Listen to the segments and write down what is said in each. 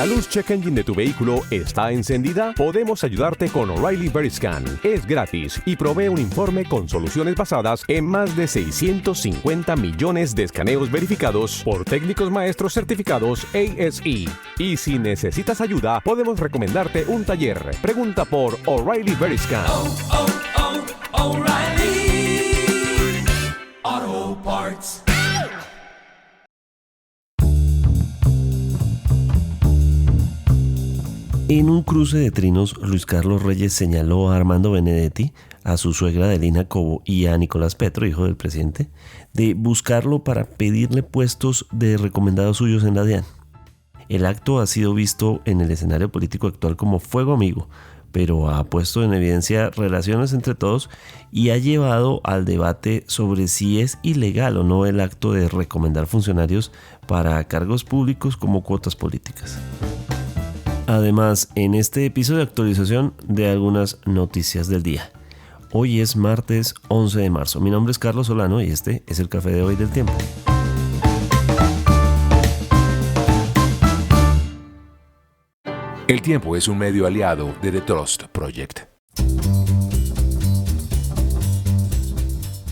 ¿La luz check engine de tu vehículo está encendida? Podemos ayudarte con O'Reilly Veriscan. Es gratis y provee un informe con soluciones basadas en más de 650 millones de escaneos verificados por técnicos maestros certificados ASE. Y si necesitas ayuda, podemos recomendarte un taller. Pregunta por O'Reilly Veriscan. O'Reilly Auto Parts. En un cruce de trinos, Luis Carlos Reyes señaló a Armando Benedetti, a su suegra Delina Cobo y a Nicolás Petro, hijo del presidente, de buscarlo para pedirle puestos de recomendados suyos en la DIAN. El acto ha sido visto en el escenario político actual como fuego amigo, pero ha puesto en evidencia relaciones entre todos y ha llevado al debate sobre si es ilegal o no el acto de recomendar funcionarios para cargos públicos como cuotas políticas. Además, en este episodio de actualización de algunas noticias del día. Hoy es martes 11 de marzo. Mi nombre es Carlos Solano y este es el Café de Hoy del Tiempo. El Tiempo es un medio aliado de The Trust Project.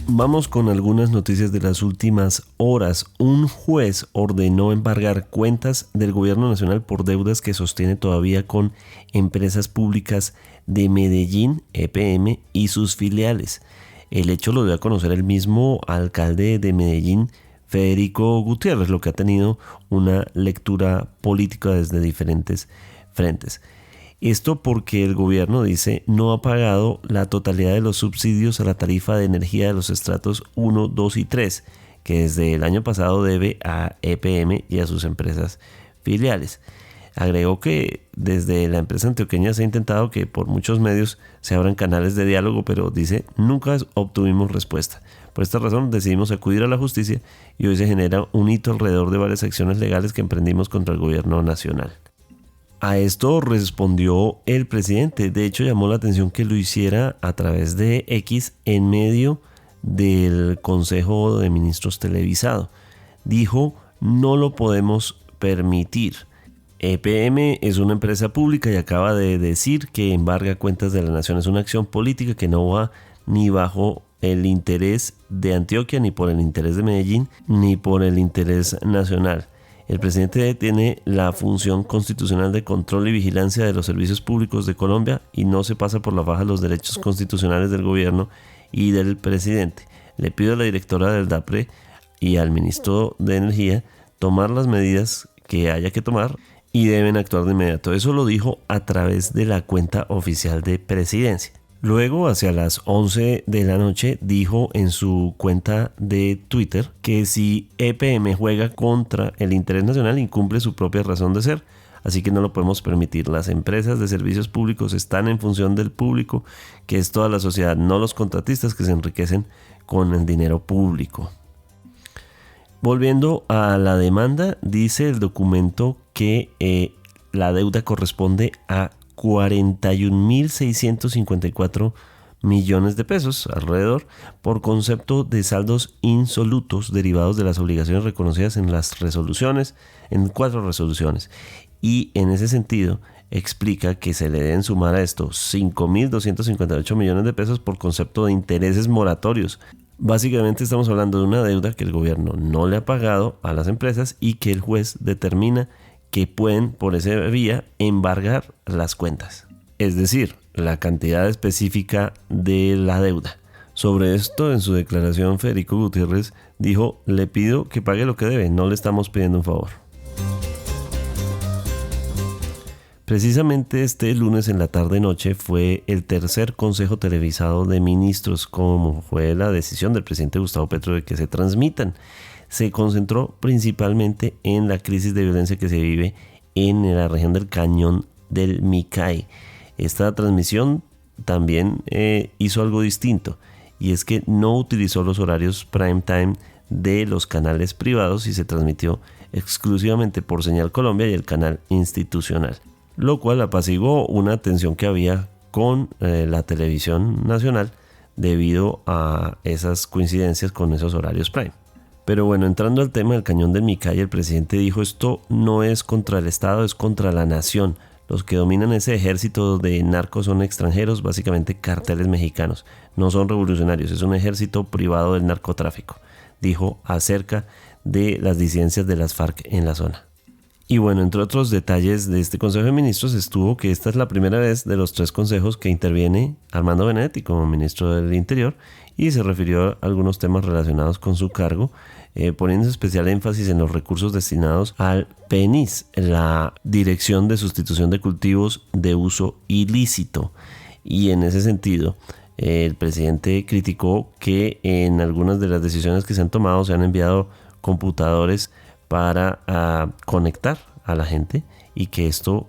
Vamos con algunas noticias de las últimas horas. Un juez ordenó embargar cuentas del gobierno nacional por deudas que sostiene todavía con empresas públicas de Medellín, EPM y sus filiales. El hecho lo dio a conocer el mismo alcalde de Medellín, Federico Gutiérrez, lo que ha tenido una lectura política desde diferentes frentes. Esto porque el gobierno dice no ha pagado la totalidad de los subsidios a la tarifa de energía de los estratos 1, 2 y 3, que desde el año pasado debe a EPM y a sus empresas filiales. Agregó que desde la empresa antioqueña se ha intentado que por muchos medios se abran canales de diálogo, pero dice nunca obtuvimos respuesta. Por esta razón decidimos acudir a la justicia y hoy se genera un hito alrededor de varias acciones legales que emprendimos contra el gobierno nacional. A esto respondió el presidente. De hecho, llamó la atención que lo hiciera a través de X en medio del Consejo de Ministros televisado. Dijo, no lo podemos permitir. EPM es una empresa pública y acaba de decir que embarga cuentas de la nación. Es una acción política que no va ni bajo el interés de Antioquia, ni por el interés de Medellín, ni por el interés nacional. El presidente tiene la función constitucional de control y vigilancia de los servicios públicos de Colombia y no se pasa por la faja los derechos constitucionales del gobierno y del presidente. Le pido a la directora del DAPRE y al ministro de Energía tomar las medidas que haya que tomar y deben actuar de inmediato. Eso lo dijo a través de la cuenta oficial de Presidencia. Luego, hacia las 11 de la noche, dijo en su cuenta de Twitter que si EPM juega contra el interés nacional, incumple su propia razón de ser. Así que no lo podemos permitir. Las empresas de servicios públicos están en función del público, que es toda la sociedad, no los contratistas que se enriquecen con el dinero público. Volviendo a la demanda, dice el documento que la deuda corresponde a 41.654 millones de pesos alrededor por concepto de saldos insolutos derivados de las obligaciones reconocidas en las resoluciones, en 4 resoluciones. Y en ese sentido explica que se le deben sumar a esto 5.258 millones de pesos por concepto de intereses moratorios. Básicamente estamos hablando de una deuda que el gobierno no le ha pagado a las empresas y que el juez determina que pueden por esa vía embargar las cuentas, es decir, la cantidad específica de la deuda. Sobre esto, en su declaración, Federico Gutiérrez dijo, le pido que pague lo que debe, no le estamos pidiendo un favor. Precisamente este lunes en la tarde-noche fue el tercer consejo televisado de ministros, como fue la decisión del presidente Gustavo Petro de que se transmitan. Se concentró principalmente en la crisis de violencia que se vive en la región del Cañón del Micay. Esta transmisión también hizo algo distinto, y es que no utilizó los horarios prime time de los canales privados y se transmitió exclusivamente por Señal Colombia y el canal institucional, lo cual apaciguó una tensión que había con la televisión nacional debido a esas coincidencias con esos horarios prime. Pero bueno, entrando al tema del cañón del Micaya, el presidente dijo: esto no es contra el Estado, es contra la nación. Los que dominan ese ejército de narcos son extranjeros, básicamente carteles mexicanos. No son revolucionarios, es un ejército privado del narcotráfico, dijo acerca de las disidencias de las FARC en la zona. Y bueno, entre otros detalles de este Consejo de Ministros estuvo que esta es la primera vez de los 3 consejos que interviene Armando Benedetti como ministro del Interior, y se refirió a algunos temas relacionados con su cargo, poniendo especial énfasis en los recursos destinados al PENIS, la Dirección de Sustitución de Cultivos de Uso Ilícito. Y en ese sentido, el presidente criticó que en algunas de las decisiones que se han tomado se han enviado computadores para conectar a la gente, y que esto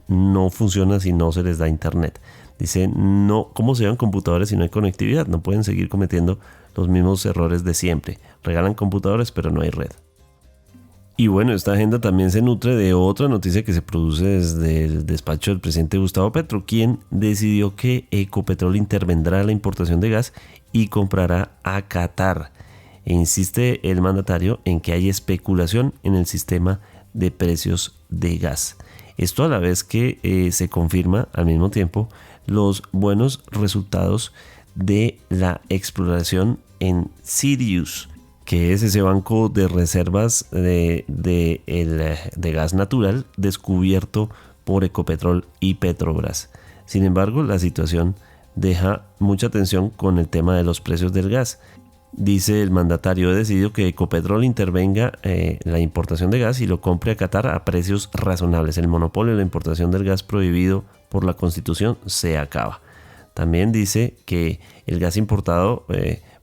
no funciona si no se les da internet. Dice: no, ¿cómo se llevan computadores si no hay conectividad? No pueden seguir cometiendo los mismos errores de siempre. Regalan computadores pero no hay red. Y bueno, esta agenda también se nutre de otra noticia que se produce desde el despacho del presidente Gustavo Petro, quien decidió que Ecopetrol intervendrá en la importación de gas y comprará a Qatar. E insiste el mandatario en que hay especulación en el sistema de precios de gas. Esto a la vez que se confirma al mismo tiempo los buenos resultados de la exploración en Sirius, que es ese banco de reservas de gas natural descubierto por Ecopetrol y Petrobras. Sin embargo, la situación deja mucha tensión con el tema de los precios del gas. Dice el mandatario: he decidido que Ecopetrol intervenga la importación de gas y lo compre a Qatar a precios razonables. El monopolio de la importación del gas prohibido por la Constitución se acaba. También dice que el gas importado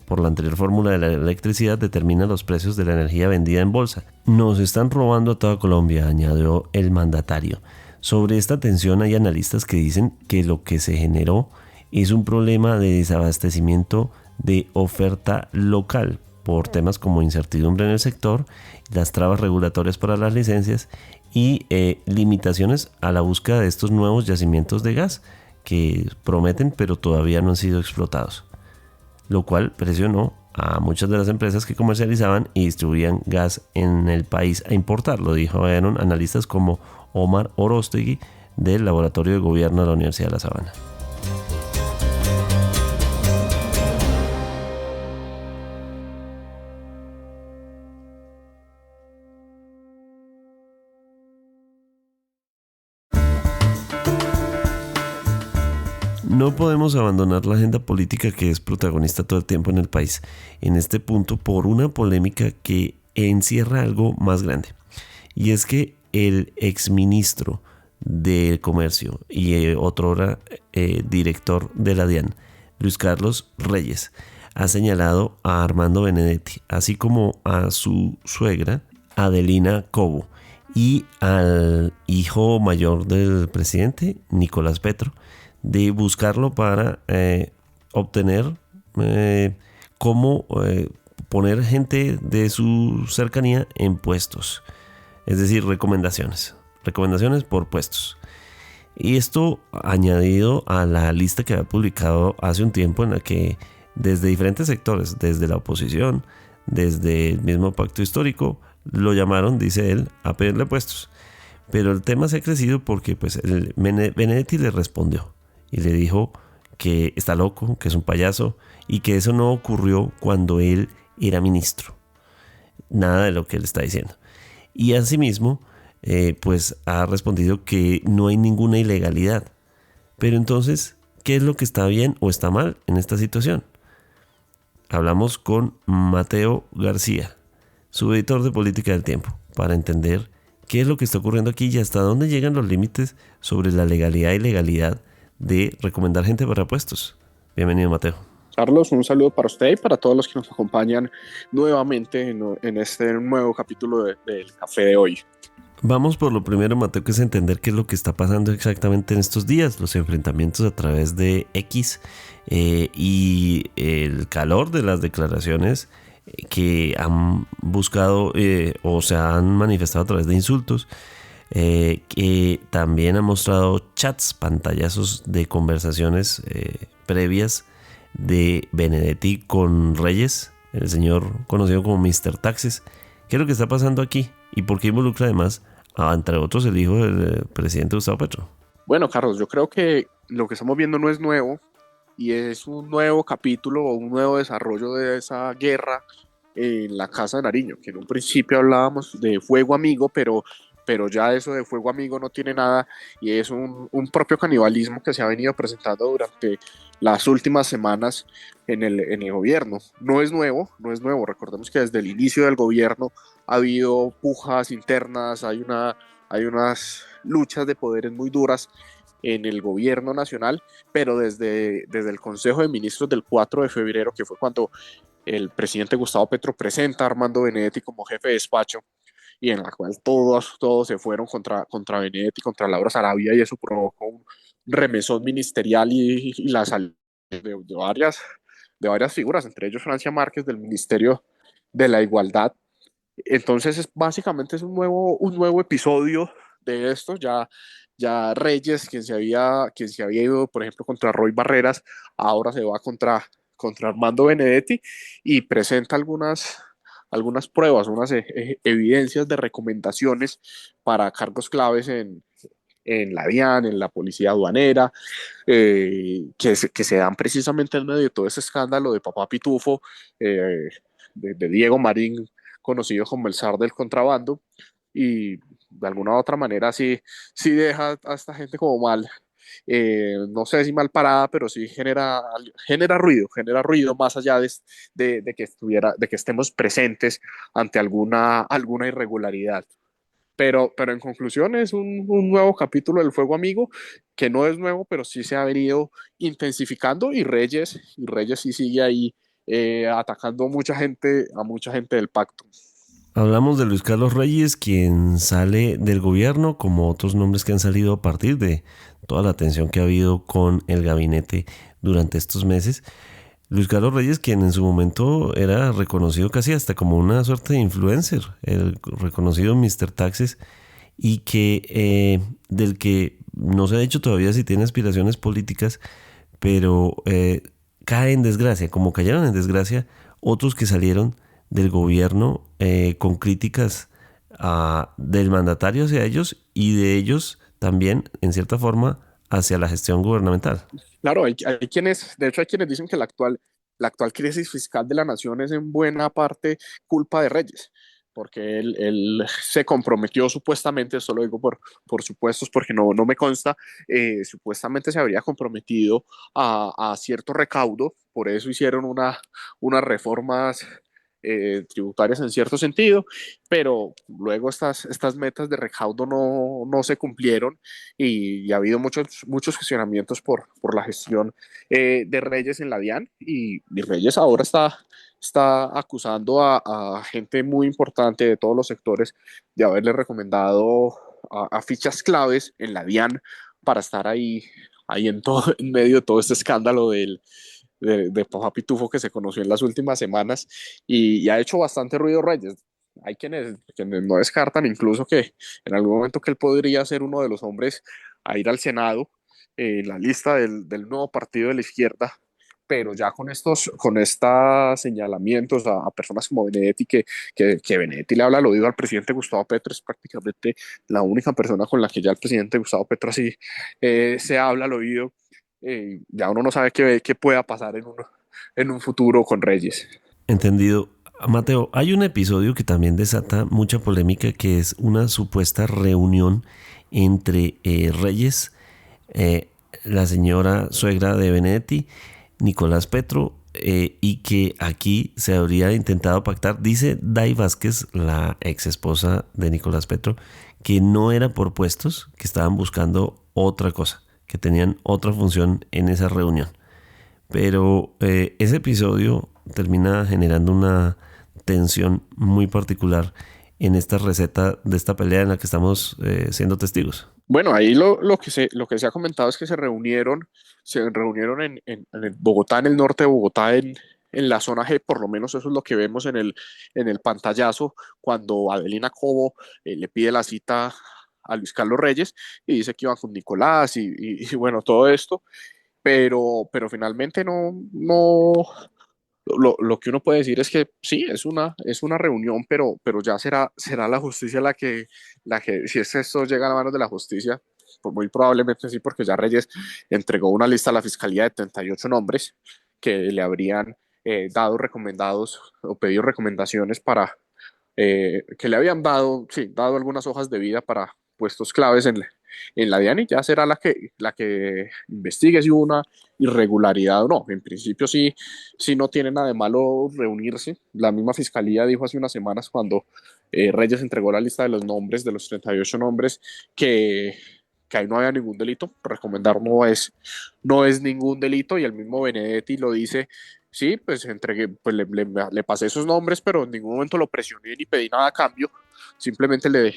por la anterior fórmula de la electricidad determina los precios de la energía vendida en bolsa. Nos están robando a toda Colombia, añadió el mandatario. Sobre esta tensión hay analistas que dicen que lo que se generó es un problema de desabastecimiento de oferta local por temas como incertidumbre en el sector, las trabas regulatorias para las licencias y limitaciones a la búsqueda de estos nuevos yacimientos de gas que prometen pero todavía no han sido explotados, lo cual presionó a muchas de las empresas que comercializaban y distribuían gas en el país a importarlo, dijeron analistas como Omar Orostegui del Laboratorio de Gobierno de la Universidad de La Sabana. No podemos abandonar la agenda política que es protagonista todo el tiempo en el país, en este punto por una polémica que encierra algo más grande. Y es que el exministro de Comercio y otrora director de la DIAN, Luis Carlos Reyes, ha señalado a Armando Benedetti, así como a su suegra, Adelina Cobo, y al hijo mayor del presidente, Nicolás Petro, de buscarlo para obtener cómo poner gente de su cercanía en puestos, es decir, recomendaciones por puestos. Y esto añadido a la lista que había publicado hace un tiempo, en la que desde diferentes sectores, desde la oposición, desde el mismo pacto histórico, lo llamaron, dice él, a pedirle puestos. Pero el tema se ha crecido porque pues Benedetti le respondió y le dijo que está loco, que es un payaso y que eso no ocurrió cuando él era ministro. Nada de lo que él está diciendo. Y asimismo, pues ha respondido que no hay ninguna ilegalidad. Pero entonces, ¿qué es lo que está bien o está mal en esta situación? Hablamos con Mateo García, subeditor de Política del Tiempo, para entender qué es lo que está ocurriendo aquí y hasta dónde llegan los límites sobre la legalidad y ilegalidad de recomendar gente para puestos. Bienvenido, Mateo. Carlos, un saludo para usted y para todos los que nos acompañan nuevamente en este nuevo capítulo del Café de hoy. Vamos por lo primero, Mateo, que es entender qué es lo que está pasando exactamente en estos días, los enfrentamientos a través de X y el calor de las declaraciones que han buscado o se han manifestado a través de insultos, que también han mostrado chats, pantallazos de conversaciones previas de Benedetti con Reyes el señor conocido como Mr. Taxes. ¿Qué es lo que está pasando aquí? ¿Y por qué involucra además, entre otros, el hijo del presidente Gustavo Petro? Bueno, Carlos, yo creo que lo que estamos viendo no es nuevo y es un nuevo capítulo o un nuevo desarrollo de esa guerra en la Casa de Nariño, que en un principio hablábamos de fuego amigo, pero ya eso de fuego amigo no tiene nada y es un propio canibalismo que se ha venido presentando durante las últimas semanas en el gobierno. No es nuevo, no es nuevo. Recordemos que desde el inicio del gobierno ha habido pujas internas, hay unas luchas de poderes muy duras en el gobierno nacional, pero desde el Consejo de Ministros del 4 de febrero, que fue cuando el presidente Gustavo Petro presenta a Armando Benedetti como jefe de despacho, y en la cual todos se fueron contra Benedetti, contra Laura Sarabia, y eso provocó un remesón ministerial y la salida de varias figuras, entre ellos Francia Márquez del Ministerio de la Igualdad. Entonces, básicamente es un nuevo episodio de esto. Ya Reyes, quien se había ido, por ejemplo, contra Roy Barreras, ahora se va contra Armando Benedetti y presenta algunas pruebas, unas evidencias de recomendaciones para cargos claves en la DIAN, en la policía aduanera, que se dan precisamente en medio de todo ese escándalo de Papá Pitufo, de Diego Marín, conocido como el zar del contrabando, y de alguna u otra manera sí deja a esta gente como mal, no sé si mal parada, pero sí genera ruido más allá de que estemos presentes ante alguna irregularidad. Pero en conclusión es un nuevo capítulo del Fuego Amigo, que no es nuevo, pero sí se ha venido intensificando y Reyes sí sigue ahí atacando a mucha gente del pacto. Hablamos de Luis Carlos Reyes, quien sale del gobierno, como otros nombres que han salido a partir de toda la tensión que ha habido con el gabinete durante estos meses. Luis Carlos Reyes, quien en su momento era reconocido casi hasta como una suerte de influencer, el reconocido Mr. Taxes, y del que no se ha dicho todavía si tiene aspiraciones políticas, pero cae en desgracia, como cayeron en desgracia otros que salieron del gobierno con críticas del mandatario hacia ellos y de ellos también, en cierta forma, hacia la gestión gubernamental. Claro, de hecho hay quienes dicen que la actual crisis fiscal de la nación es en buena parte culpa de Reyes, porque él se comprometió supuestamente, esto lo digo por supuestos porque no me consta, supuestamente se habría comprometido a cierto recaudo, por eso hicieron unas reformas tributarias en cierto sentido, pero luego estas metas de recaudo no se cumplieron y ha habido muchos cuestionamientos por la gestión de Reyes en la DIAN y Reyes ahora está acusando a gente muy importante de todos los sectores de haberle recomendado a fichas claves en la DIAN para estar ahí en medio de todo este escándalo de Papá Pitufo que se conoció en las últimas semanas y ha hecho bastante ruido Reyes. Hay quienes no descartan incluso que en algún momento que él podría ser uno de los hombres a ir al Senado en la lista del nuevo partido de la izquierda, pero ya con estos señalamientos a personas como Benedetti, que Benedetti le habla al oído al presidente Gustavo Petro, es prácticamente la única persona con la que ya el presidente Gustavo Petro así se habla al oído, ya uno no sabe qué pueda pasar en un futuro con Reyes. Entendido. Mateo, hay un episodio que también desata mucha polémica, que es una supuesta reunión entre Reyes, la señora suegra de Benedetti, Nicolás Petro, y que aquí se habría intentado pactar. Dice Day Vázquez, la ex esposa de Nicolás Petro, que no era por puestos, que estaban buscando otra cosa, que tenían otra función en esa reunión. Pero ese episodio termina generando una tensión muy particular en esta receta de esta pelea en la que estamos siendo testigos. Bueno, ahí lo que se ha comentado es que se reunieron en Bogotá, en el norte de Bogotá, en la zona G, por lo menos eso es lo que vemos en el pantallazo, cuando Adelina Cobo le pide la cita a Luis Carlos Reyes y dice que iban con Nicolás y bueno, todo esto, pero finalmente lo que uno puede decir es que sí, es una reunión, pero ya será la justicia la que, si es que esto llega a las manos de la justicia, pues muy probablemente sí, porque ya Reyes entregó una lista a la fiscalía de 38 nombres que le habrían dado recomendados o pedido recomendaciones que le habían dado, sí, dado algunas hojas de vida para puestos claves en la DIAN, y ya será la que investigue si hubo una irregularidad o no. En principio sí no tiene nada de malo reunirse. La misma fiscalía dijo hace unas semanas cuando Reyes entregó la lista de los nombres, de los 38 nombres, que ahí no había ningún delito. Recomendar no es ningún delito, y el mismo Benedetti lo dice. Sí, pues entregué, pues le pasé esos nombres, pero en ningún momento lo presioné ni pedí nada a cambio. Simplemente le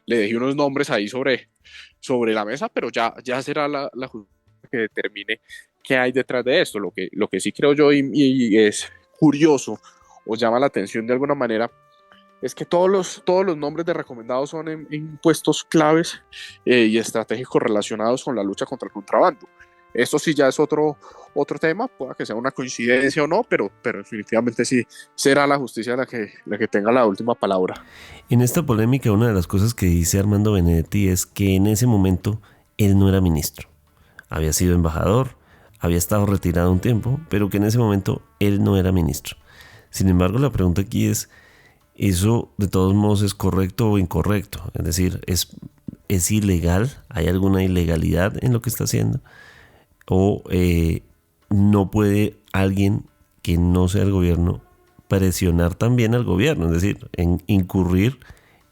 dejé unos nombres ahí sobre la mesa, pero ya será la justicia que determine qué hay detrás de esto. Lo que sí creo yo, y es curioso o llama la atención de alguna manera, es que todos los nombres de recomendados son en puestos claves y estratégicos relacionados con la lucha contra el contrabando. Esto sí ya es otro tema, pueda que sea una coincidencia o no, pero definitivamente sí será la justicia la que tenga la última palabra. En esta polémica, una de las cosas que dice Armando Benedetti es que en ese momento él no era ministro. Había sido embajador, había estado retirado un tiempo, pero que en ese momento él no era ministro. Sin embargo, la pregunta aquí es, ¿eso de todos modos es correcto o incorrecto? Es decir, ¿es ilegal? ¿Hay alguna ilegalidad en lo que está haciendo? ¿O no puede alguien que no sea el gobierno presionar también al gobierno? Es decir, incurrir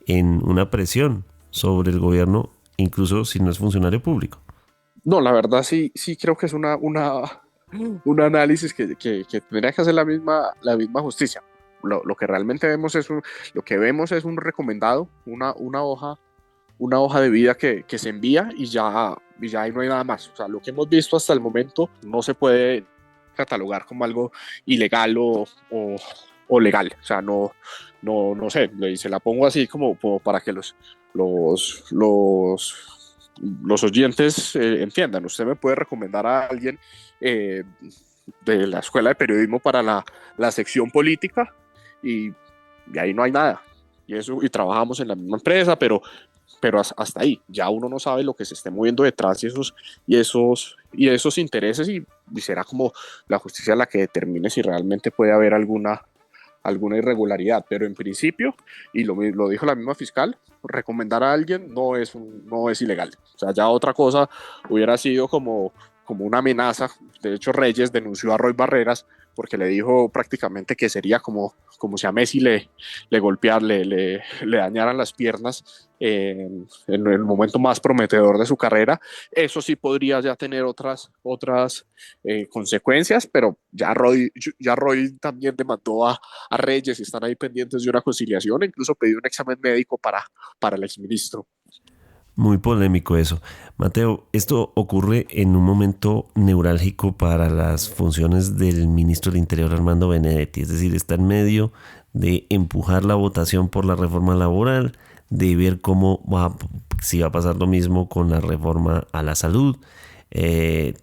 en una presión sobre el gobierno, incluso si no es funcionario público. No, la verdad sí creo que es un análisis que tendría que hacer la misma justicia. Lo que realmente vemos es un recomendado, una hoja de vida que se envía, y ya ahí no hay nada más. O sea, lo que hemos visto hasta el momento no se puede catalogar como algo ilegal o legal. O sea, no sé, se la pongo así como para que los oyentes entiendan. Usted me puede recomendar a alguien eh, de la Escuela de Periodismo para la sección política, y ahí no hay nada. Y trabajamos en la misma empresa, pero hasta ahí. Ya uno no sabe lo que se esté moviendo detrás, y esos intereses, y será como la justicia la que determine si realmente puede haber alguna irregularidad. Pero en principio, y lo dijo la misma fiscal, recomendar a alguien no es ilegal. O sea, ya otra cosa hubiera sido como una amenaza. De hecho, Reyes denunció a Roy Barreras porque le dijo prácticamente que sería como si a Messi le dañaran las piernas en el momento más prometedor de su carrera. Eso sí podría ya tener otras consecuencias, pero ya Roy también demandó a Reyes, y están ahí pendientes de una conciliación, e incluso pidió un examen médico para el exministro. Muy polémico eso. Mateo, esto ocurre en un momento neurálgico para las funciones del ministro del Interior, Armando Benedetti. Es decir, está en medio de empujar la votación por la reforma laboral, de ver si va a pasar lo mismo con la reforma a la salud,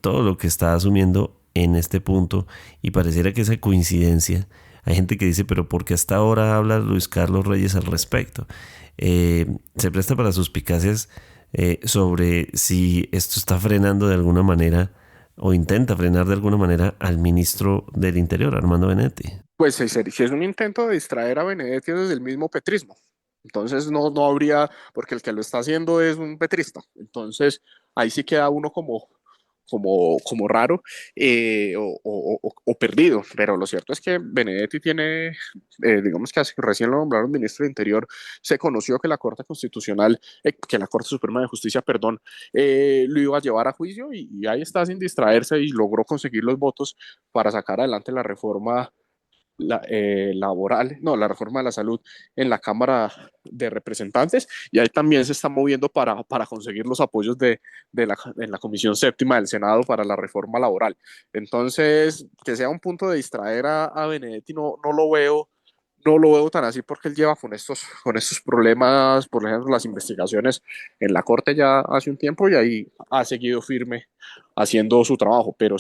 todo lo que está asumiendo en este punto, y pareciera que esa coincidencia. Hay gente que dice, pero ¿por qué hasta ahora habla Luis Carlos Reyes al respecto? Se presta para suspicacias sobre si esto está frenando de alguna manera o intenta frenar de alguna manera al ministro del Interior, Armando Benedetti. Pues si es un intento de distraer a Benedetti desde el mismo petrismo. Entonces no habría, porque el que lo está haciendo es un petrista. Entonces ahí sí queda uno como raro, o perdido. Pero lo cierto es que Benedetti tiene, digamos que recién lo nombraron ministro de Interior, se conoció que la Corte Constitucional, que la Corte Suprema de Justicia, perdón, lo iba a llevar a juicio, y ahí está sin distraerse, y logró conseguir los votos para sacar adelante la reforma laboral, no, la reforma de la salud en la Cámara de Representantes, y ahí también se está moviendo para conseguir los apoyos en la Comisión Séptima del Senado para la reforma laboral. Entonces, que sea un punto de distraer a Benedetti, no lo veo tan así, porque él lleva con estos problemas, por ejemplo, las investigaciones en la Corte ya hace un tiempo, y ahí ha seguido firme haciendo su trabajo. Pero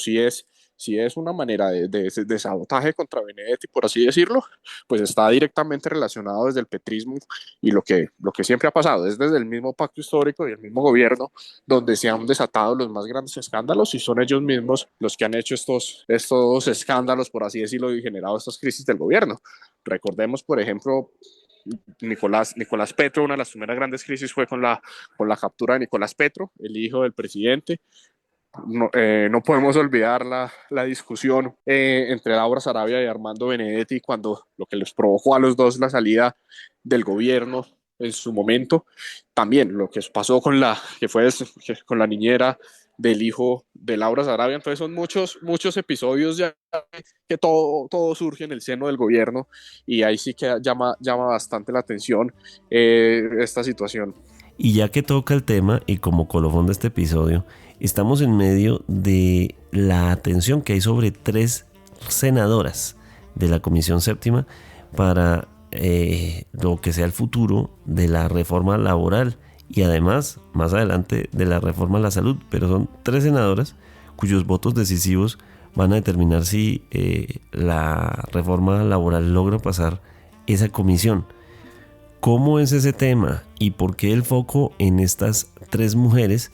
si es una manera de sabotaje contra Benedetti, por así decirlo, pues está directamente relacionado desde el petrismo y lo que siempre ha pasado, es desde el mismo pacto histórico y el mismo gobierno donde se han desatado los más grandes escándalos y son ellos mismos los que han hecho estos escándalos, por así decirlo, y generado estas crisis del gobierno. Recordemos, por ejemplo, Nicolás Petro, una de las primeras grandes crisis fue con la captura de Nicolás Petro, el hijo del presidente. No podemos olvidar la discusión entre Laura Sarabia y Armando Benedetti cuando lo que les provocó a los dos la salida del gobierno en su momento. También lo que pasó con la niñera del hijo de Laura Sarabia. Entonces son muchos episodios ya que todo surge en el seno del gobierno y ahí sí que llama bastante la atención esta situación. Y ya que toca el tema y como colofón de este episodio, estamos en medio de la atención que hay sobre 3 senadoras de la Comisión Séptima para lo que sea el futuro de la reforma laboral y además, más adelante, de la reforma a la salud. Pero son 3 senadoras cuyos votos decisivos van a determinar si la reforma laboral logra pasar esa comisión. ¿Cómo es ese tema y por qué el foco en estas 3 mujeres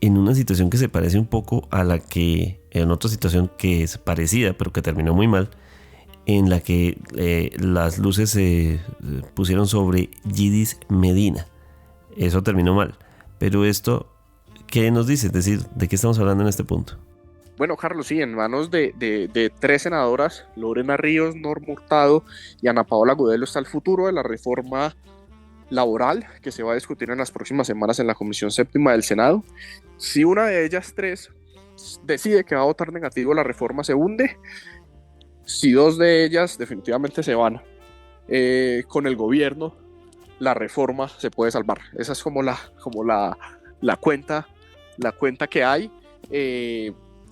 en una situación que se parece un poco a la que, en otra situación que es parecida pero que terminó muy mal, en la que las luces se pusieron sobre Yidis Medina? Eso terminó mal. Pero esto, ¿qué nos dice? Es decir, ¿de qué estamos hablando en este punto? Bueno, Carlos, sí, en manos de 3 senadoras, Lorena Ríos, Norma Hurtado y Ana Paola Agudelo, está el futuro de la reforma laboral que se va a discutir en las próximas semanas en la Comisión Séptima del Senado. Si una de ellas 3 decide que va a votar negativo, la reforma se hunde. Si 2 de ellas definitivamente se van con el gobierno, la reforma se puede salvar. Esa es como la cuenta que hay.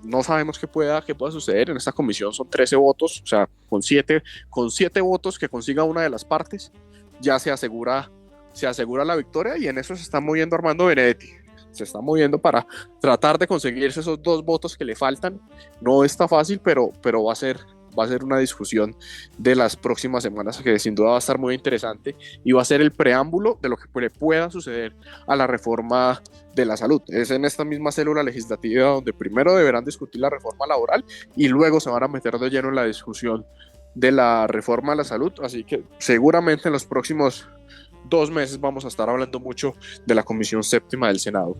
No sabemos qué pueda suceder. En esta comisión son 13 votos, o sea, con 7 votos que consiga una de las partes, ya se asegura la victoria, y en eso se está moviendo Armando Benedetti. Se está moviendo para tratar de conseguirse esos 2 votos que le faltan. No está fácil, pero va a ser una discusión de las próximas semanas que sin duda va a estar muy interesante y va a ser el preámbulo de lo que le pueda suceder a la reforma de la salud. Es en esta misma célula legislativa donde primero deberán discutir la reforma laboral y luego se van a meter de lleno en la discusión de la reforma a la salud, así que seguramente en los próximos 2 meses vamos a estar hablando mucho de la Comisión Séptima del Senado.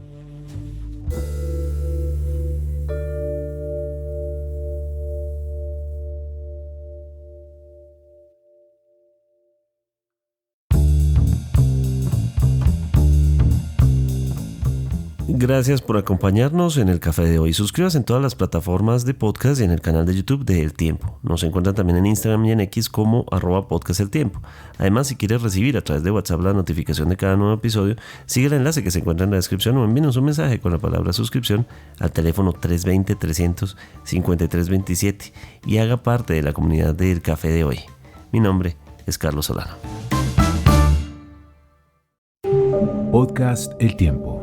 Gracias por acompañarnos en el café de hoy. Suscríbase en todas las plataformas de podcast y en el canal de YouTube de El Tiempo. Nos encuentran también en Instagram y en X como @podcasteltiempo. Además, si quieres recibir a través de WhatsApp la notificación de cada nuevo episodio, sigue el enlace que se encuentra en la descripción o envíenos un mensaje con la palabra suscripción al teléfono 320-300-5327 y haga parte de la comunidad del café de hoy. Mi nombre es Carlos Solano. Podcast El Tiempo.